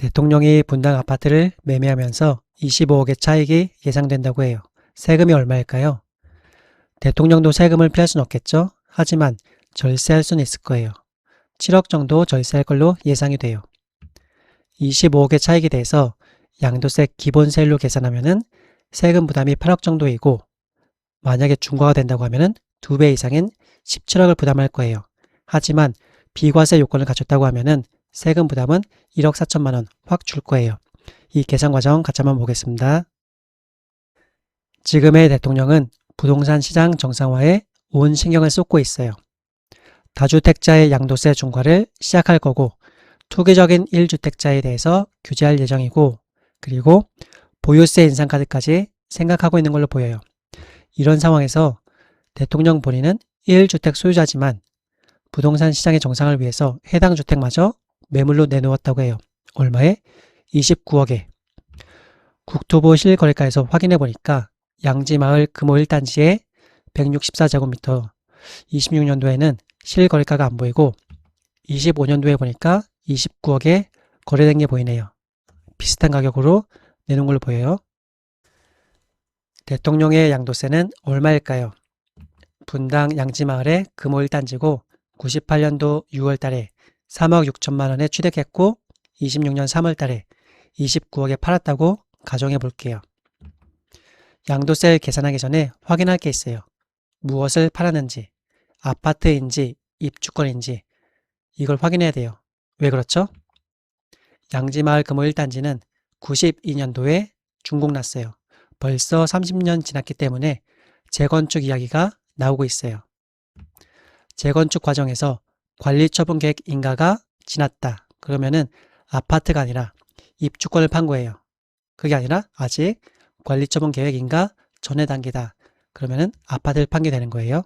대통령이 분당 아파트를 매매하면서 25억의 차익이 예상된다고 해요. 세금이 얼마일까요? 대통령도 세금을 피할 수는 없겠죠? 하지만 절세할 수는 있을 거예요. 7억 정도 절세할 걸로 예상이 돼요. 25억의 차익에 대해서 양도세 기본세율로 계산하면 세금 부담이 8억 정도이고, 만약에 중과가 된다고 하면 2배 이상인 17억을 부담할 거예요. 하지만 비과세 요건을 갖췄다고 하면 세금 부담은 1억 4천만 원 확 줄 거예요. 이 계산 과정 같이 한번 보겠습니다. 지금의 대통령은 부동산 시장 정상화에 온 신경을 쏟고 있어요. 다주택자의 양도세 중과를 시작할 거고, 투기적인 1주택자에 대해서 규제할 예정이고, 그리고 보유세 인상까지 생각하고 있는 걸로 보여요. 이런 상황에서 대통령 본인은 1주택 소유자지만 부동산 시장의 정상을 위해서 해당 주택마저 매물로 내놓았다고 해요. 얼마에? 29억에. 국토부 실거래가에서 확인해 보니까 양지마을 금호 1단지에 164제곱미터, 26년도에는 실거래가가 안 보이고 25년도에 보니까 29억에 거래된 게 보이네요. 비슷한 가격으로 내놓은 걸로 보여요. 대통령의 양도세는 얼마일까요? 분당 양지마을의 금호 1단지고 98년도 6월 달에 3억 6천만 원에 취득했고 26년 3월 달에 29억에 팔았다고 가정해 볼게요. 양도세를 계산하기 전에 확인할 게 있어요. 무엇을 팔았는지, 아파트인지 입주권인지 이걸 확인해야 돼요. 왜 그렇죠? 양지마을 금호 1단지는 92년도에 준공났어요. 벌써 30년 지났기 때문에 재건축 이야기가 나오고 있어요. 재건축 과정에서 관리처분 계획 인가가 지났다. 그러면은 아파트가 아니라 입주권을 판 거예요. 그게 아니라 아직 관리처분 계획 인가 전의 단계다. 그러면은 아파트를 판게 되는 거예요.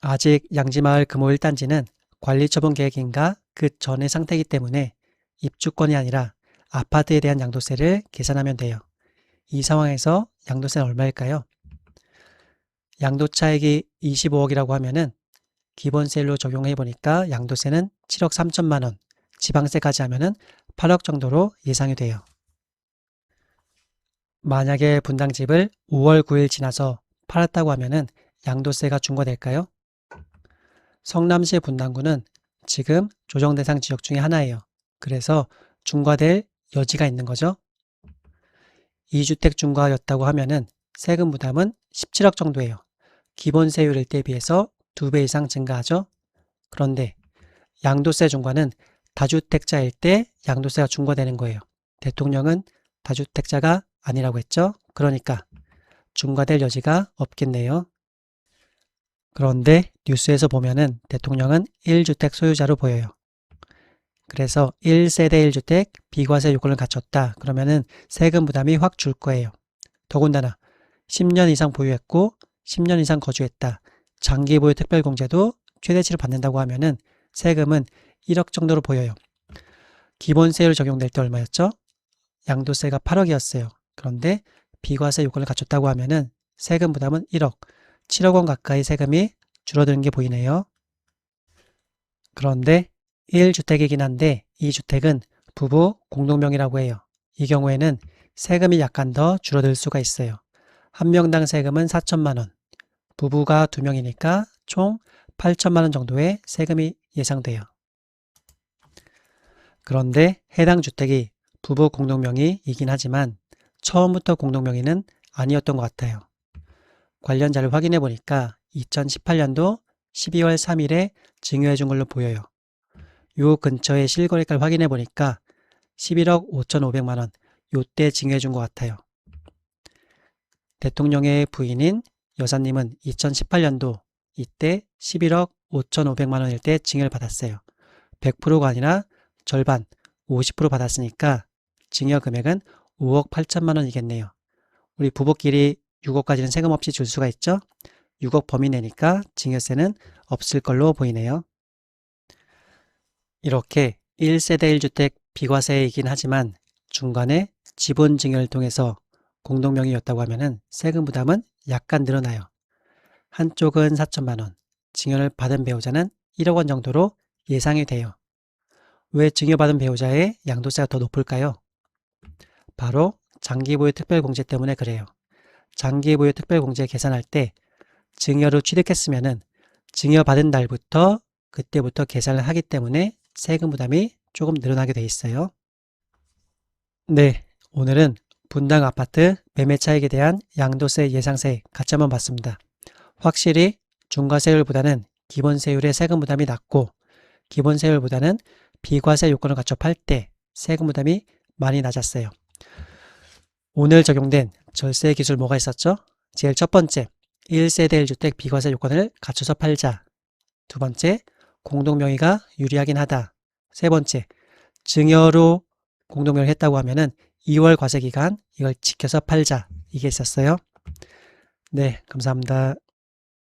아직 양지마을 금호 1단지는 관리처분 계획 인가 그 전의 상태이기 때문에 입주권이 아니라 아파트에 대한 양도세를 계산하면 돼요. 이 상황에서 양도세는 얼마일까요? 양도차익이 25억이라고 하면은 기본세율로 적용해 보니까 양도세는 7억 3천만 원, 지방세까지 하면은 8억 정도로 예상이 돼요. 만약에 분당집을 5월 9일 지나서 팔았다고 하면은 양도세가 중과될까요? 성남시 분당구는 지금 조정 대상 지역 중에 하나예요. 그래서 중과될 여지가 있는 거죠. 2주택 중과였다고 하면은 세금 부담은 17억 정도예요. 기본세율일 때 비해서 2배 이상 증가하죠. 그런데 양도세 중과는 다주택자일 때 양도세가 중과되는 거예요. 대통령은 다주택자가 아니라고 했죠. 그러니까 중과될 여지가 없겠네요. 그런데 뉴스에서 보면은 대통령은 1주택 소유자로 보여요. 그래서 1세대 1주택 비과세 요건을 갖췄다. 그러면은 세금 부담이 확 줄 거예요. 더군다나 10년 이상 보유했고 10년 이상 거주했다. 장기 보유 특별공제도 최대치를 받는다고 하면은 세금은 1억 정도로 보여요. 기본세율 적용될 때 얼마였죠? 양도세가 8억이었어요. 그런데 비과세 요건을 갖췄다고 하면은 세금 부담은 1억, 7억 원 가까이 세금이 줄어드는 게 보이네요. 그런데 1주택이긴 한데 2주택은 부부 공동명의라고 해요. 이 경우에는 세금이 약간 더 줄어들 수가 있어요. 한 명당 세금은 4천만 원, 부부가 2명이니까 총 8천만 원 정도의 세금이 예상돼요. 그런데 해당 주택이 부부 공동명의이긴 하지만 처음부터 공동명의는 아니었던 것 같아요. 관련 자료를 확인해 보니까 2018년도 12월 3일에 증여해 준 걸로 보여요. 요 근처에 실거래가를 확인해 보니까 11억 5,500만 원 요때 증여해 준 것 같아요. 대통령의 부인인 여사님은 2018년도 이때 11억 5,500만 원일 때 증여를 받았어요. 100%가 아니라 절반 50% 받았으니까 증여 금액은 5억 8천만 원이겠네요. 우리 부부끼리 6억까지는 세금 없이 줄 수가 있죠? 6억 범위 내니까 증여세는 없을 걸로 보이네요. 이렇게 1세대 1주택 비과세이긴 하지만 중간에 지분 증여를 통해서 공동명의였다고 하면은 세금 부담은 약간 늘어나요. 한쪽은 4천만 원, 증여를 받은 배우자는 1억 원 정도로 예상이 돼요. 왜 증여받은 배우자의 양도세가 더 높을까요? 바로 장기보유 특별공제 때문에 그래요. 장기보유 특별공제 계산할 때 증여로 취득했으면은 증여받은 날부터 그때부터 계산을 하기 때문에 세금 부담이 조금 늘어나게 돼 있어요. 네, 오늘은 분당 아파트 매매 차익에 대한 양도세 예상세 같이 한번 봤습니다. 확실히 중과세율보다는 기본세율의 세금 부담이 낮고 기본세율보다는 비과세 요건을 갖춰 팔 때 세금 부담이 많이 낮았어요. 오늘 적용된 절세 기술 뭐가 있었죠? 제일 첫 번째, 1세대 1주택 비과세 요건을 갖춰서 팔자. 두 번째, 공동명의가 유리하긴 하다. 세 번째, 증여로 공동명의를 했다고 하면은 2월 과세기간 이걸 지켜서 팔자. 이게 있었어요. 네, 감사합니다.